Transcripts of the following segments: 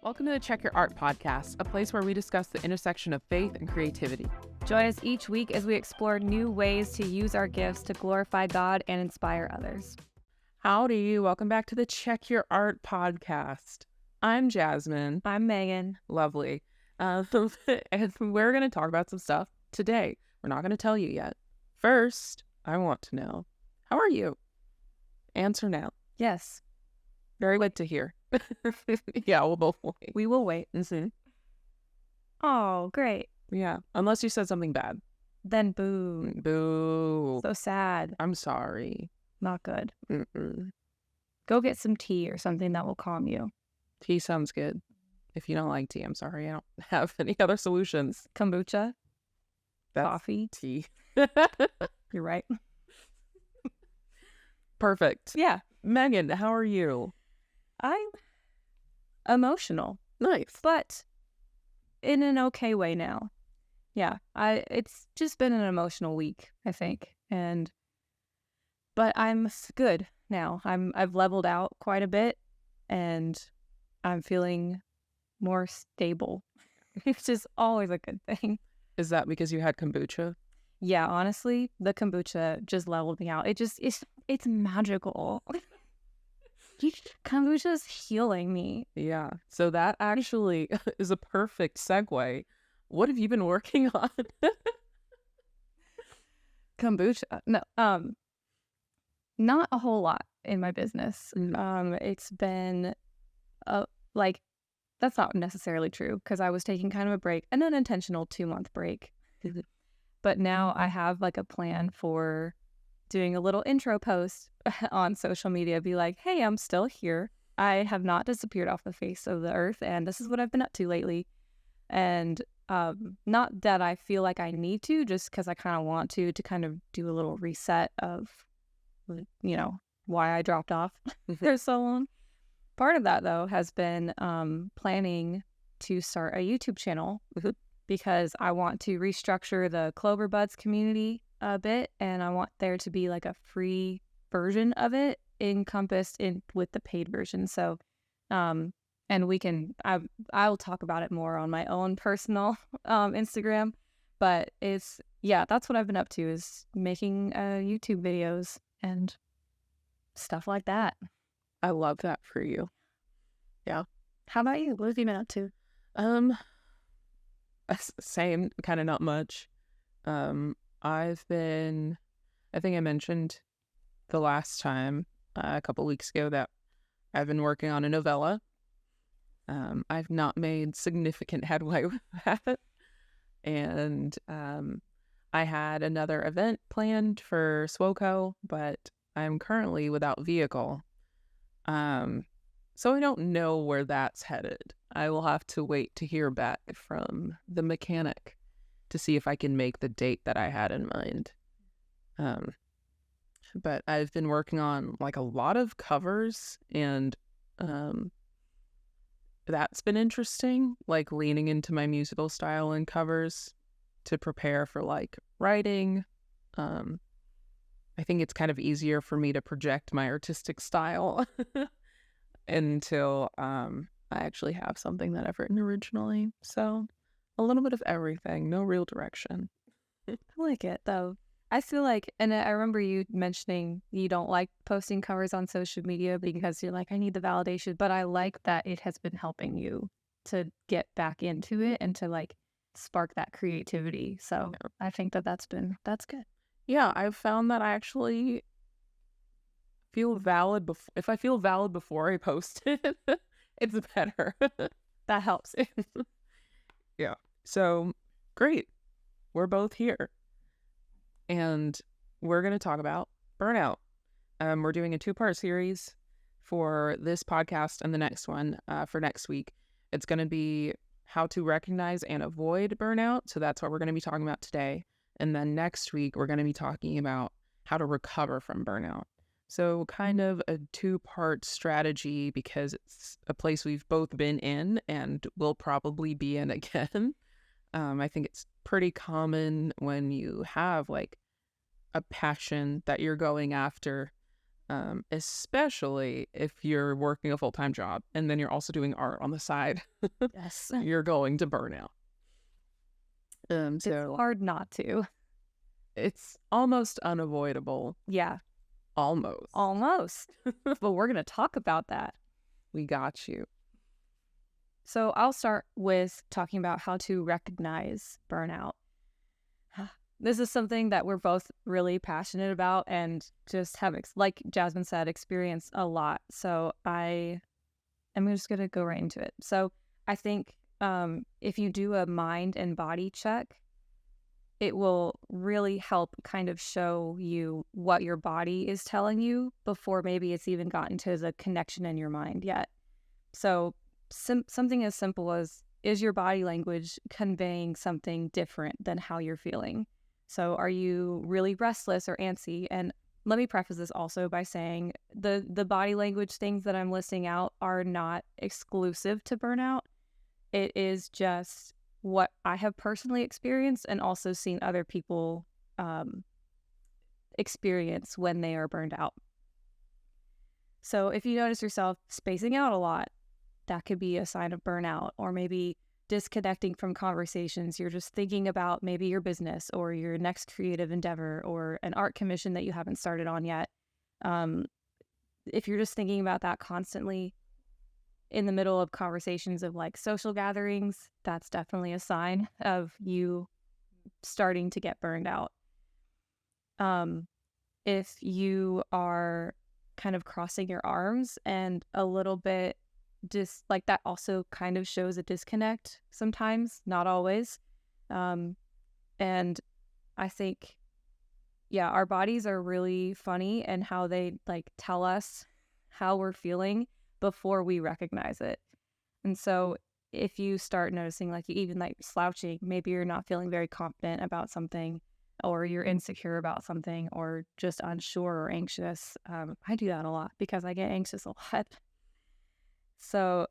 Welcome to the Check Your Art podcast, a place where we discuss the intersection of faith and creativity. Join us each week as we explore new ways to use our gifts to glorify God and inspire others. Howdy, welcome back to the Check Your Art podcast. I'm Jasmine. I'm Megan. Lovely. And we're going to talk about some stuff today. We're not going to tell you yet. First, I want to know, how are you? Answer now. Yes. Very good to hear. Yeah, we'll both wait. We will wait. Mm-hmm. Oh, great. Yeah, unless you said something bad. Then boo. Boo. So sad. I'm sorry. Not good. Mm-mm. Go get some tea or something that will calm you. Tea sounds good. If you don't like tea, I'm sorry. I don't have any other solutions. Kombucha. That's Coffee. tea. You're right. Perfect. Yeah. Megan, how are you? I'm emotional, Nice. but in an okay way now. Yeah, it's just been an emotional week, I think, but I'm good now. I've leveled out quite a bit, and I'm feeling more stable, which is always a good thing. Is that because you had kombucha? Yeah, honestly, the kombucha just leveled me out. It's magical. Kombucha's healing me. Yeah. So that actually is a perfect segue. What have you been working on? Kombucha. No, not a whole lot in my business. It's been that's not necessarily true because I was taking kind of a break, an unintentional 2-month break. But now I have like a plan for doing a little intro post on social media, be like, hey, I'm still here. I have not disappeared off the face of the earth, and this is what I've been up to lately. And not that I feel like I need to, just because I kind of want to kind of do a little reset of, why I dropped off for so long. Part of that, though, has been planning to start a YouTube channel because I want to restructure the Clover Buds community a bit, and I want there to be like a free version of it encompassed in with the paid version. So, and I'll talk about it more on my own personal Instagram, but that's what I've been up to, is making YouTube videos and stuff like that. I love that for you. Yeah. How about you? What have you been up to? Same, kind of not much. I think I mentioned the last time a couple weeks ago that I've been working on a novella. I've not made significant headway with that. And I had another event planned for SWOCO, but I'm currently without vehicle. So I don't know where that's headed. I will have to wait to hear back from the mechanic to see if I can make the date that I had in mind. But I've been working on like a lot of covers, and that's been interesting, like leaning into my musical style in covers to prepare for like writing. I think it's kind of easier for me to project my artistic style until I actually have something that I've written originally. So a little bit of everything, no real direction. I like it, though. I feel like, and I remember you mentioning you don't like posting covers on social media because you're like, I need the validation, but I like that it has been helping you to get back into it and to like spark that creativity. So yeah. I think that's good. Yeah, I've found that I actually feel valid if I feel valid before I post it, it's better. That helps. Yeah. So, great. We're both here. And we're going to talk about burnout. We're doing a 2-part series for this podcast and the next one for next week. It's going to be how to recognize and avoid burnout. So that's what we're going to be talking about today. And then next week, we're going to be talking about how to recover from burnout. So kind of a 2-part strategy because it's a place we've both been in and will probably be in again. I think it's pretty common when you have like a passion that you're going after especially if you're working a full-time job and then you're also doing art on the side. Yes. You're going to burn out. It's So hard not to. it's almost unavoidable. Yeah, Almost. almost. But we're going to talk about that. We got you. So I'll start with talking about how to recognize burnout. This is something that we're both really passionate about and just have, like Jasmine said, experienced a lot. So I'm just going to go right into it. So I think if you do a mind and body check, it will really help kind of show you what your body is telling you before maybe it's even gotten to the connection in your mind yet. So something as simple as, is your body language conveying something different than how you're feeling? So are you really restless or antsy? And let me preface this also by saying the body language things that I'm listing out are not exclusive to burnout. It is just what I have personally experienced and also seen other people experience when they are burned out. So if you notice yourself spacing out a lot, that could be a sign of burnout, or maybe disconnecting from conversations. You're just thinking about maybe your business or your next creative endeavor or an art commission that you haven't started on yet. If you're just thinking about that constantly in the middle of conversations of like social gatherings, that's definitely a sign of you starting to get burned out. If you are kind of crossing your arms and a little bit just like that, also kind of shows a disconnect sometimes, not always. And I think, yeah, our bodies are really funny and how they like tell us how we're feeling before we recognize it. And so if you start noticing like you even like slouching, maybe you're not feeling very confident about something, or you're insecure about something, or just unsure or anxious. I do that a lot because I get anxious a lot. So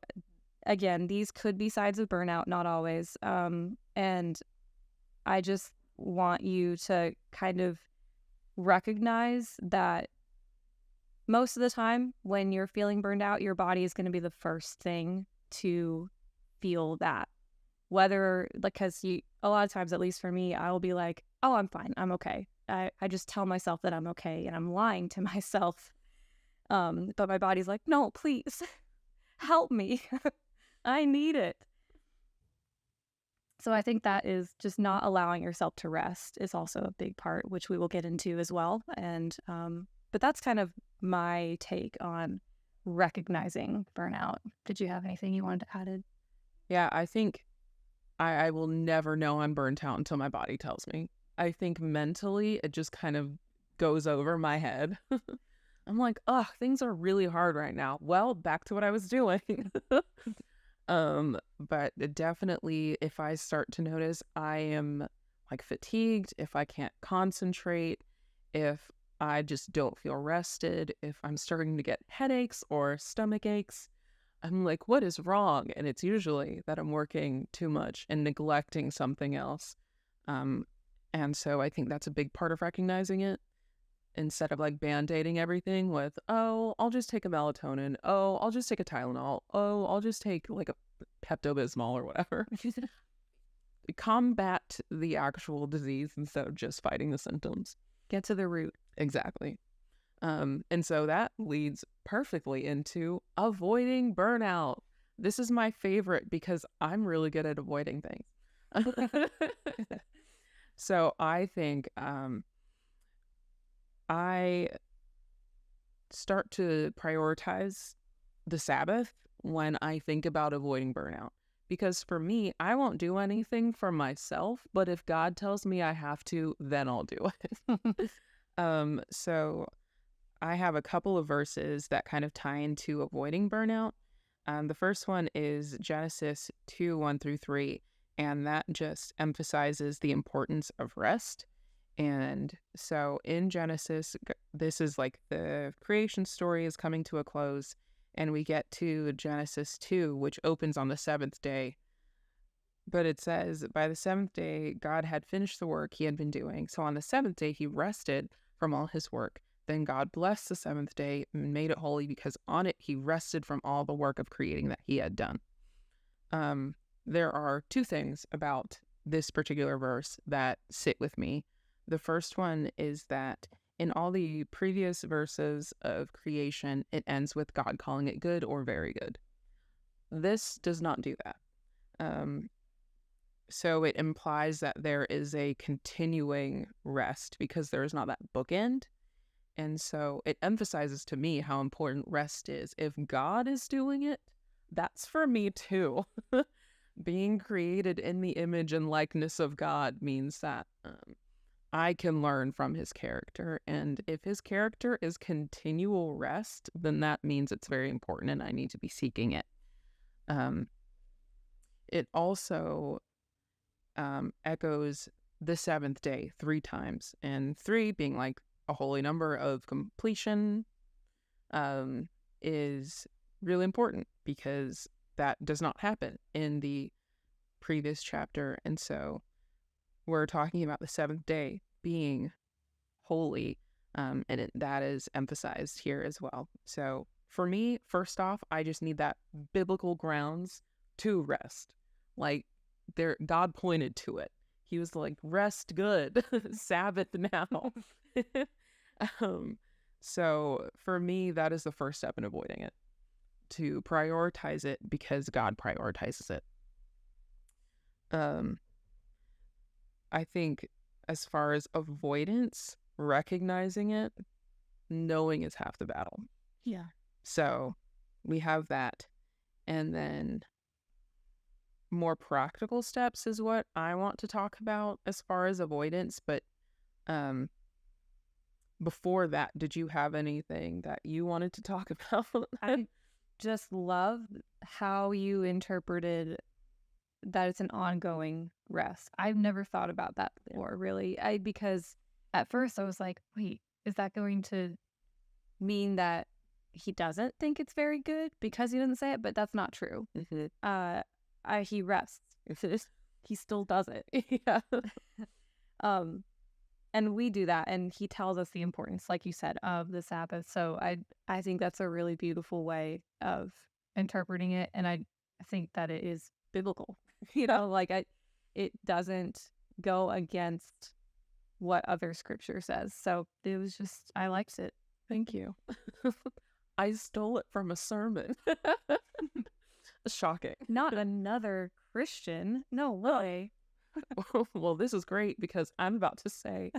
again, these could be signs of burnout, not always. And I just want you to kind of recognize that most of the time when you're feeling burned out, your body is going to be the first thing to feel that. Whether, because a lot of times, at least for me, I will be like, oh, I'm fine, I'm okay. I just tell myself that I'm okay, and I'm lying to myself. But my body's like, no, please, help me. I need it. So I think that is just not allowing yourself to rest is also a big part, which we will get into as well. And but that's kind of my take on recognizing burnout. Did you have anything you wanted to add? Yeah, I think I will never know I'm burnt out until my body tells me. I think mentally it just kind of goes over my head. I'm like, ugh, things are really hard right now. Well, back to what I was doing. But definitely if I start to notice I am like fatigued, if I can't concentrate, if I just don't feel rested, if I'm starting to get headaches or stomach aches, I'm like, what is wrong? And it's usually that I'm working too much and neglecting something else. And so I think that's a big part of recognizing it, instead of like band-aiding everything with, oh, I'll just take a melatonin. Oh, I'll just take a Tylenol. Oh, I'll just take like a Pepto-Bismol or whatever. Combat the actual disease instead of just fighting the symptoms. Get to the root. Exactly. And so that leads perfectly into avoiding burnout. This is my favorite because I'm really good at avoiding things. So I think I start to prioritize the Sabbath when I think about avoiding burnout. Because for me, I won't do anything for myself, but if God tells me I have to, then I'll do it. So I have a couple of verses that kind of tie into avoiding burnout. The first one is Genesis 2:1-3, and that just emphasizes the importance of rest. And so in Genesis, this is like the creation story is coming to a close, and we get to Genesis 2, which opens on the seventh day. But it says, by the seventh day, God had finished the work he had been doing. So on the seventh day, he rested from all his work. Then God blessed the seventh day and made it holy because on it he rested from all the work of creating that he had done. There are two things about this particular verse that sit with me. The first one is that in all the previous verses of creation, it ends with God calling it good or very good. This does not do that. So it implies that there is a continuing rest because there is not that bookend. And so it emphasizes to me how important rest is. If God is doing it, that's for me too. Being created in the image and likeness of God means that I can learn from his character. And if his character is continual rest, then that means it's very important and I need to be seeking it. It also echoes the seventh day 3 times, and 3 being like a holy number of completion is really important because that does not happen in the previous chapter. And so we're talking about the seventh day being holy, and that is emphasized here as well. So for me, first off, I just need that biblical grounds to rest. Like God pointed to it. He was like, rest good, Sabbath now. So for me, that is the first step in avoiding it, to prioritize it because God prioritizes it. I think as far as avoidance, recognizing it, knowing is half the battle. Yeah. So we have that. And then more practical steps is what I want to talk about as far as avoidance. But before that, did you have anything that you wanted to talk about? I just love how you interpreted that it's an ongoing rest. I've never thought about that before, really. Because at first I was like, wait, is that going to mean that he doesn't think it's very good because he didn't say it? But that's not true. He rests. He still does it. Yeah. And we do that, and he tells us the importance, like you said, of the Sabbath. So I think that's a really beautiful way of interpreting it, and I think that it is biblical. It doesn't go against what other scripture says. So it was just, I liked it. Thank you. I stole it from a sermon. Shocking. Not another Christian. No way. Well, this is great because I'm about to say,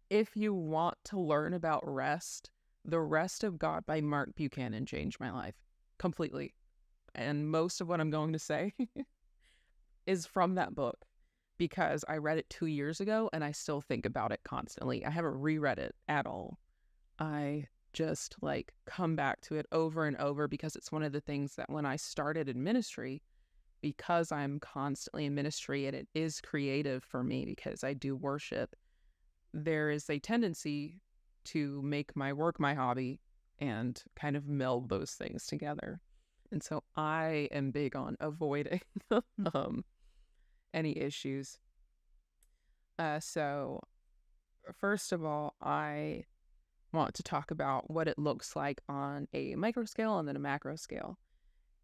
if you want to learn about rest, The Rest of God by Mark Buchanan changed my life completely. And most of what I'm going to say is from that book because I read it 2 years ago and I still think about it constantly. I haven't reread it at all. I just come back to it over and over because it's one of the things that when I started in ministry, because I'm constantly in ministry and it is creative for me because I do worship, there is a tendency to make my work my hobby and kind of meld those things together. And so I am big on avoiding any issues. So first of all, I want to talk about what it looks like on a micro scale and then a macro scale.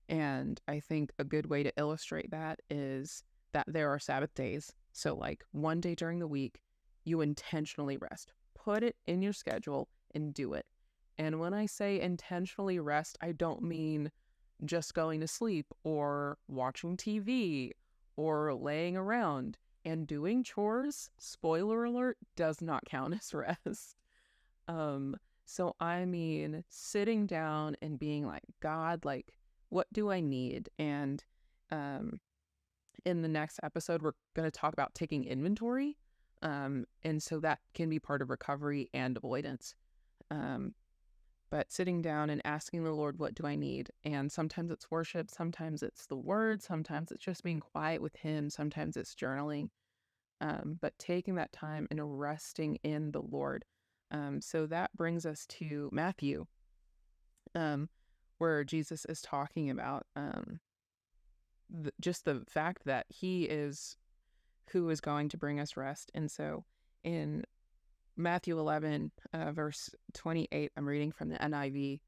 And I think a good way to illustrate that is that there are Sabbath days. So one day during the week, you intentionally rest. Put it in your schedule and do it. And when I say intentionally rest, I don't mean just going to sleep or watching TV or laying around. And doing chores, spoiler alert, does not count as rest. So I mean sitting down and being like, God, what do I need? And in the next episode, we're going to talk about taking inventory. And so that can be part of recovery and avoidance. But sitting down and asking the Lord, what do I need? And sometimes it's worship, sometimes it's the word, sometimes it's just being quiet with him, sometimes it's journaling. But taking that time and resting in the Lord. So that brings us to Matthew, where Jesus is talking about just the fact that he is who is going to bring us rest. And so in Matthew 11, verse 28, I'm reading from the NIV.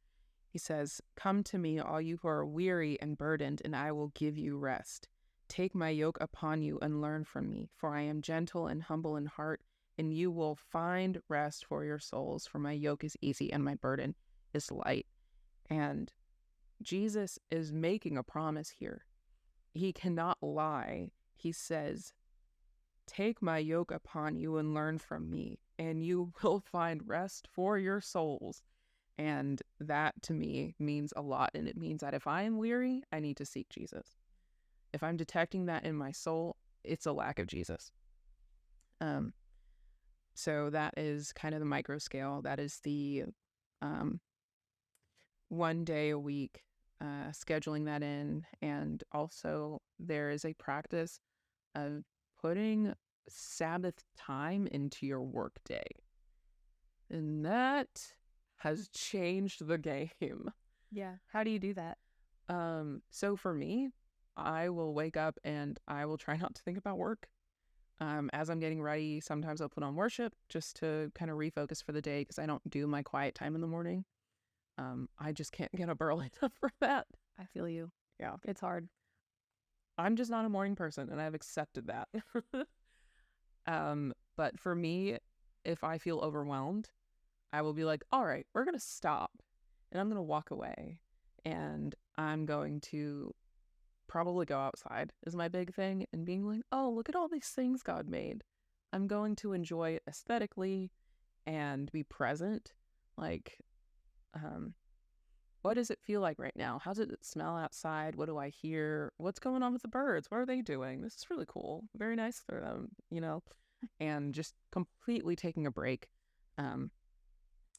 He says, "Come to me, all you who are weary and burdened, and I will give you rest. Take my yoke upon you and learn from me, for I am gentle and humble in heart, and you will find rest for your souls, for my yoke is easy and my burden is light." And Jesus is making a promise here. He cannot lie. He says, "Take my yoke upon you and learn from me, and you will find rest for your souls." And that to me means a lot. And it means that if I am weary, I need to seek Jesus. If I'm detecting that in my soul, it's a lack of Jesus. So that is kind of the micro scale. That is the 1 day a week, scheduling that in. And also there is a practice of putting Sabbath time into your work day. And that has changed the game. Yeah. How do you do that? So for me, I will wake up and I will try not to think about work. As I'm getting ready, sometimes I'll put on worship just to kind of refocus for the day because I don't do my quiet time in the morning. I just can't get up early enough for that. I feel you. Yeah. It's hard. I'm just not a morning person, and I've accepted that. But for me, if I feel overwhelmed, I will be like, all right, we're going to stop, and I'm going to walk away, and I'm going to probably go outside is my big thing, and being like, oh, look at all these things God made. I'm going to enjoy it aesthetically and be present. Like, what does it feel like right now? How does it smell outside? What do I hear? What's going on with the birds? What are they doing? This is really cool. Very nice for them, and just completely taking a break.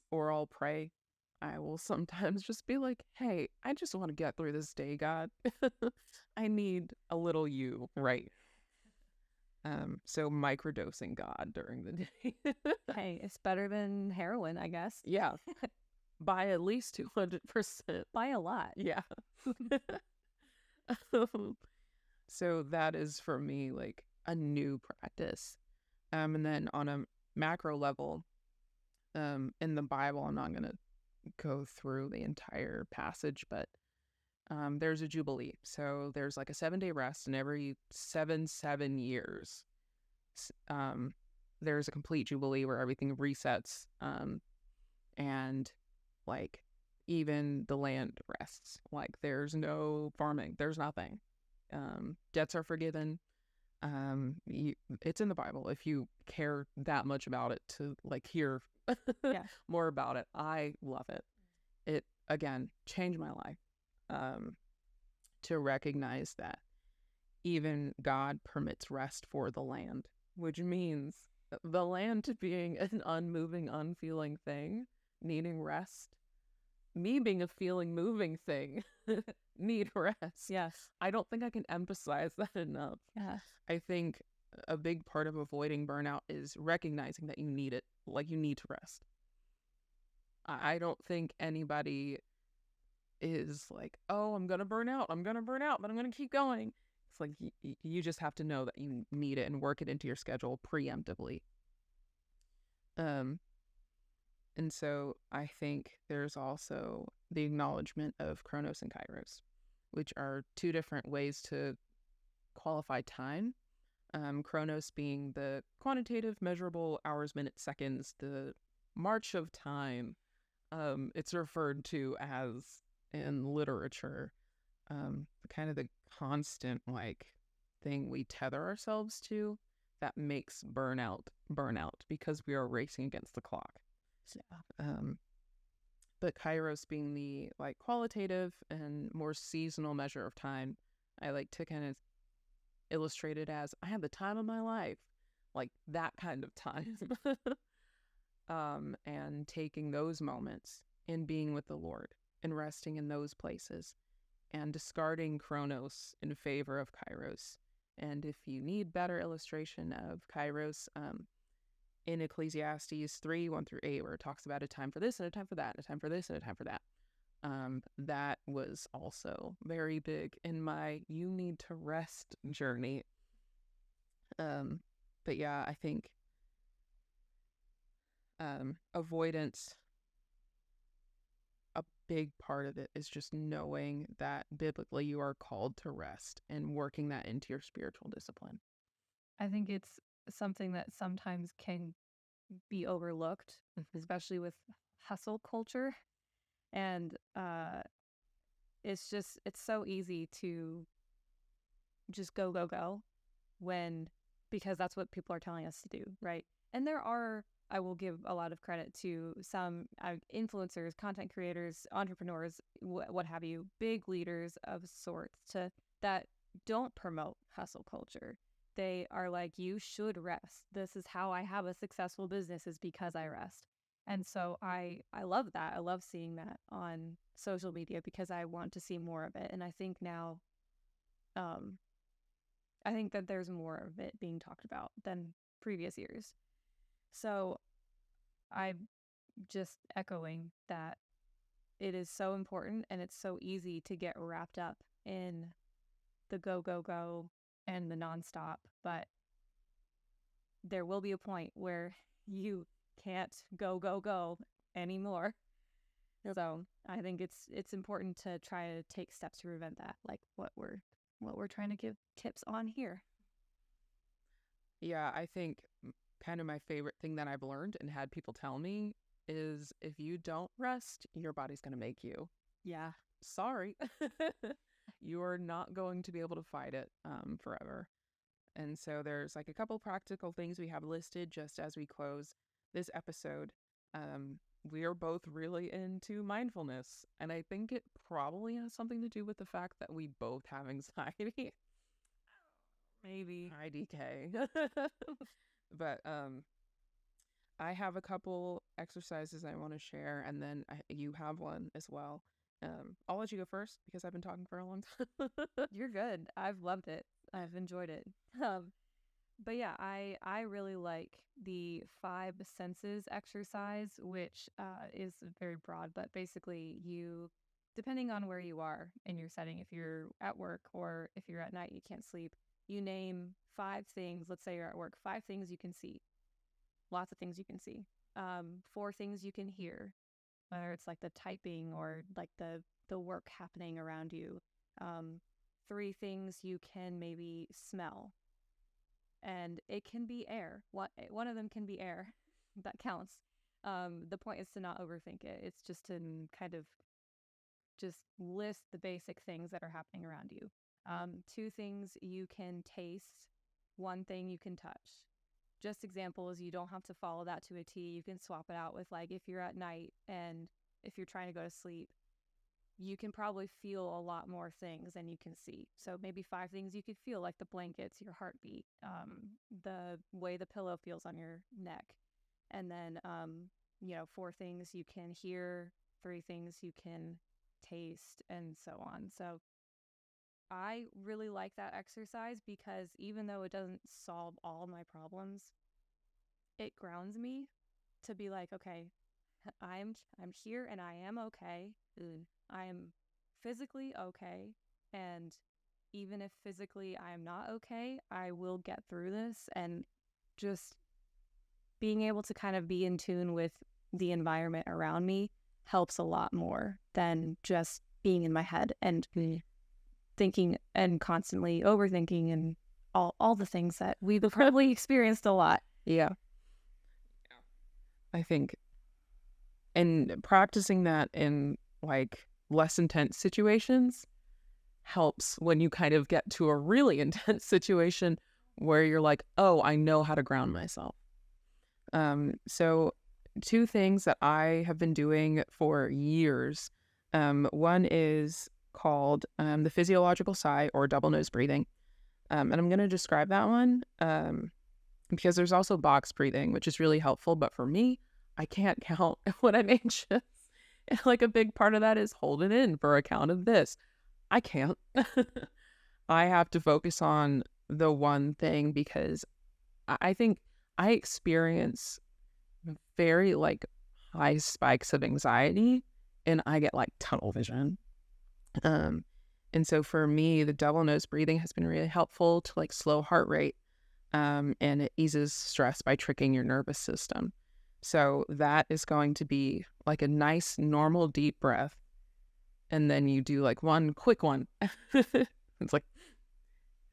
Or I'll pray. I will sometimes just be like, hey, I just want to get through this day, God. I need a little you, right? So microdosing God during the day. Hey, it's better than heroin, I guess. Yeah. By at least 200%. By a lot. Yeah. So that is for me like a new practice. And then on a macro level, in the Bible, I'm not going to go through the entire passage, but there's a jubilee. So there's like a 7-day rest, and every 7 years, there's a complete jubilee where everything resets, and like even the land rests. Like there's no farming, there's nothing. Debts are forgiven. It's in the Bible if you care that much about it to like hear more about it. I love it. It again changed my life, to recognize that even God permits rest for the land, which means the land being an unmoving, unfeeling thing, needing rest. Me being a feeling, moving thing, need rest. Yes. I don't think I can emphasize that enough. Yeah. I think a big part of avoiding burnout is recognizing that you need it, like you need to rest. I don't think anybody is like, oh, I'm going to burn out, but I'm going to keep going. It's like you just have to know that you need it and work it into your schedule preemptively. And so I think there's also the acknowledgement of Chronos and Kairos, which are two different ways to qualify time. Chronos being the quantitative, measurable hours, minutes, seconds, the march of time. It's referred to as in literature, kind of the constant like thing we tether ourselves to that makes burnout because we are racing against the clock. But Kairos being the like qualitative and more seasonal measure of time, I like to kind of illustrate it as I have the time of my life, like that kind of time. And taking those moments and being with the Lord and resting in those places and discarding Chronos in favor of Kairos. And if you need better illustration of Kairos, in Ecclesiastes 3, 1-8, where it talks about a time for this and a time for that, and a time for this and a time for that. That was also very big in my you need to rest journey. But yeah, I think avoidance, a big part of it is just knowing that biblically you are called to rest and working that into your spiritual discipline. I think it's something that sometimes can be overlooked, especially with hustle culture. And it's so easy to just go because that's what people are telling us to do, right? And I will give a lot of credit to some influencers, content creators, entrepreneurs, what have you, big leaders of sorts that don't promote hustle culture. They are like, you should rest. This is how I have a successful business, is because I rest. And so I love that. I love seeing that on social media because I want to see more of it. And I think now, I think that there's more of it being talked about than previous years. So I'm just echoing that it is so important, and it's so easy to get wrapped up in the go and the nonstop. But there will be a point where you can't go anymore. So I think it's important to try to take steps to prevent that, like what we're trying to give tips on here. Yeah, I think kind of my favorite thing that I've learned and had people tell me is if you don't rest, your body's going to make you. Yeah. Sorry. You are not going to be able to fight it forever. And so there's like a couple practical things we have listed just as we close this episode. We are both really into mindfulness, and I think it probably has something to do with the fact that we both have anxiety. Maybe. Hi, DK. But I have a couple exercises I want to share, and then you have one as well. I'll let you go first because I've been talking for a long time. You're good. I've loved it. I've enjoyed it. But yeah, I really like the 5 senses exercise, which is very broad, but basically depending on where you are in your setting, if you're at work or if you're at night, you can't sleep, you name 5 things. Let's say you're at work, 5 things you can see. Lots of things you can see. 4 things you can hear, whether it's like the typing or like the work happening around you. 3 things you can maybe smell. And it can be air. One of them can be air. That counts. The point is to not overthink it. It's just to kind of just list the basic things that are happening around you. 2 things you can taste. 1 thing you can touch. Just examples, you don't have to follow that to a T. You can swap it out with, like, if you're at night and if you're trying to go to sleep, you can probably feel a lot more things than you can see. So maybe 5 things you could feel, like the blankets, your heartbeat, the way the pillow feels on your neck. And then, 4 things you can hear, 3 things you can taste, and so on. So I really like that exercise because even though it doesn't solve all my problems, it grounds me to be like, okay, I'm here and I am okay. I am physically okay, and even if physically I am not okay, I will get through this. And just being able to kind of be in tune with the environment around me helps a lot more than just being in my head and thinking and constantly overthinking and all the things that we've probably experienced a lot. Yeah. I think, and practicing that in like less intense situations helps when you kind of get to a really intense situation where you're like, oh, I know how to ground myself. So 2 things that I have been doing for years. One is called the physiological sigh, or double nose breathing. And I'm going to describe that one because there's also box breathing, which is really helpful. But for me, I can't count when I'm anxious. Like a big part of that is hold it in for a count of this. I can't. I have to focus on the one thing because I think I experience very like high spikes of anxiety and I get like tunnel vision. And so for me, the double nose breathing has been really helpful to like slow heart rate. And it eases stress by tricking your nervous system. So that is going to be like a nice, normal, deep breath. And then you do like one quick one. It's like,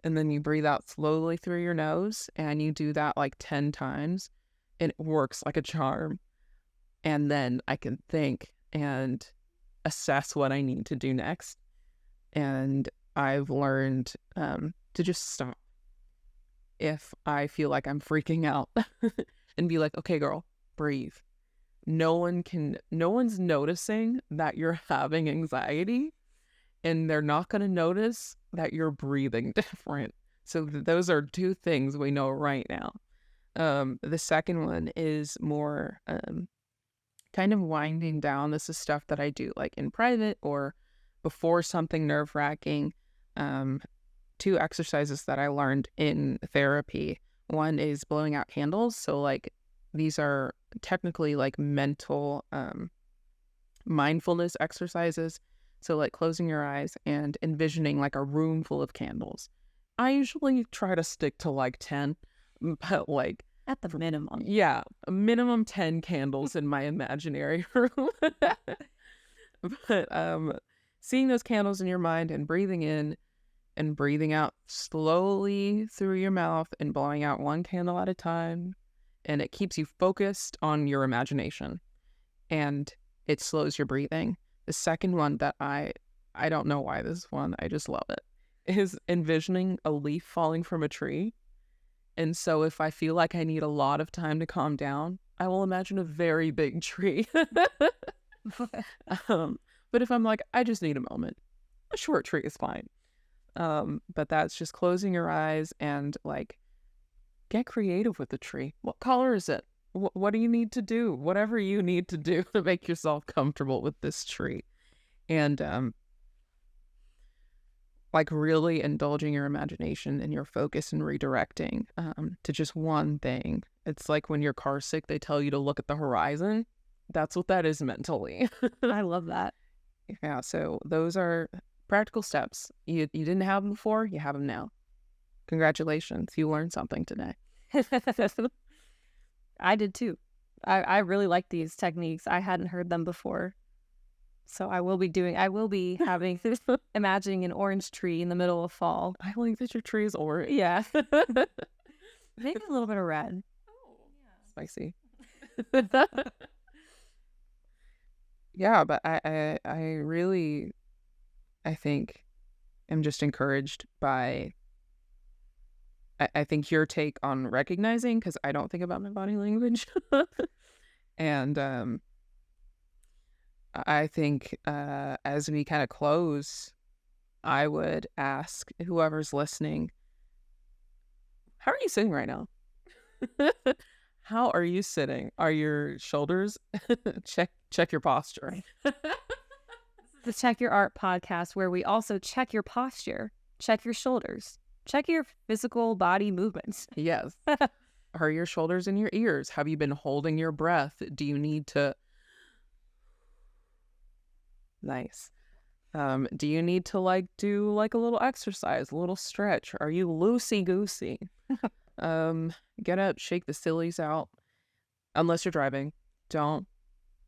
and then you breathe out slowly through your nose, and you do that like 10 times, and it works like a charm. And then I can think and assess what I need to do next. And I've learned to just stop if I feel like I'm freaking out and be like, okay, girl, breathe. No one's noticing that you're having anxiety, and they're not going to notice that you're breathing different. So those are two things we know right now. The second one is more kind of winding down. This is stuff that I do like in private or before something nerve-wracking. Two exercises that I learned in therapy. One is blowing out candles. So like these are technically like mental mindfulness exercises. So like closing your eyes and envisioning like a room full of candles. I usually try to stick to like 10, but like At the minimum. yeah, a minimum 10 candles in my imaginary room. But seeing those candles in your mind and breathing in and breathing out slowly through your mouth and blowing out one candle at a time. And it keeps you focused on your imagination, and it slows your breathing. The second one that I don't know why this one, I just love it, is envisioning a leaf falling from a tree. And so if I feel like I need a lot of time to calm down, I will imagine a very big tree. But if I'm like, I just need a moment, a short tree is fine. But that's just closing your eyes and like get creative with the tree. What color is it? What do you need to do? Whatever you need to do to make yourself comfortable with this tree. And like really indulging your imagination and your focus and redirecting to just one thing. It's like when you're car sick, they tell you to look at the horizon. That's what that is mentally. I love that. Yeah, so those are practical steps. You didn't have them before, you have them now. Congratulations, you learned something today. I did too. I really like these techniques. I hadn't heard them before. So I will be having, imagining an orange tree in the middle of fall. I like that your tree is orange. Yeah. Maybe a little bit of red. Oh, yeah. Spicy. Yeah, but I really, I think, am just encouraged by, I think your take on recognizing, because I don't think about my body language. And I think as we kind of close, I would ask whoever's listening, how are you sitting right now? How are you sitting? Are your shoulders? Check your posture. The Check Your Art podcast, where we also check your posture, check your shoulders, check your physical body movements. Yes. Are your shoulders in your ears? Have you been holding your breath? Do you need to... Nice. Do you need to like do like a little exercise, a little stretch? Are you loosey-goosey? Get up, shake the sillies out. Unless you're driving, don't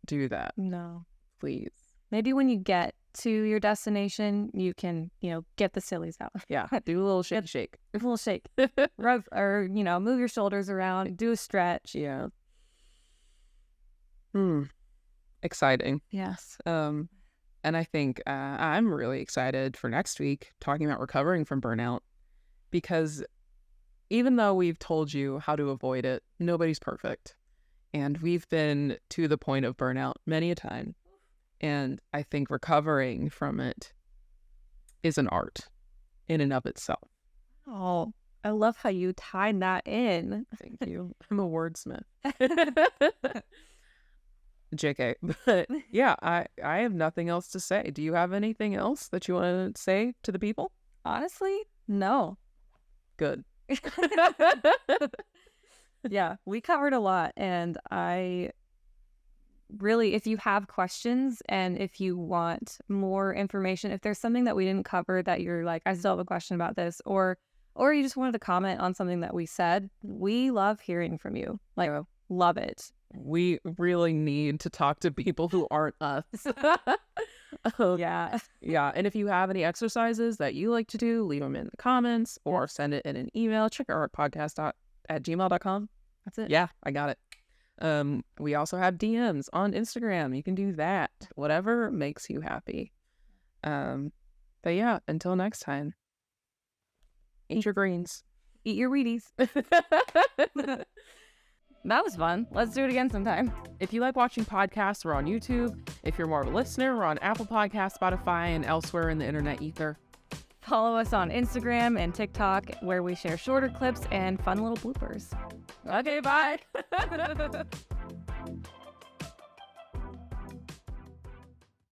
do that. No. Please. Maybe when you get to your destination, you can, get the sillies out. Yeah, do a little shake. A little shake. Rub, or, move your shoulders around, do a stretch. Yeah. Exciting. Yes. And I think I'm really excited for next week, talking about recovering from burnout, because even though we've told you how to avoid it, nobody's perfect. And we've been to the point of burnout many a time. And I think recovering from it is an art in and of itself. Oh, I love how you tied that in. Thank you. I'm a wordsmith. JK. But yeah, I have nothing else to say. Do you have anything else that you want to say to the people? Honestly, no. Good. Yeah, we covered a lot, and I really, if you have questions and if you want more information, if there's something that we didn't cover that you're like, I still have a question about this, or you just wanted to comment on something that we said, we love hearing from you. Like, love it. We really need to talk to people who aren't us. Yeah. Yeah. And if you have any exercises that you like to do, leave them in the comments or send it in an email. Check our podcast at gmail.com. That's it. Yeah, I got it. We also have DMs on Instagram. You can do that. Whatever makes you happy. But yeah, until next time. Eat your greens. Eat your Wheaties. That was fun. Let's do it again sometime. If you like watching podcasts, we're on YouTube. If you're more of a listener, we're on Apple Podcasts, Spotify, and elsewhere in the internet ether. Follow us on Instagram and TikTok, where we share shorter clips and fun little bloopers. Okay, bye.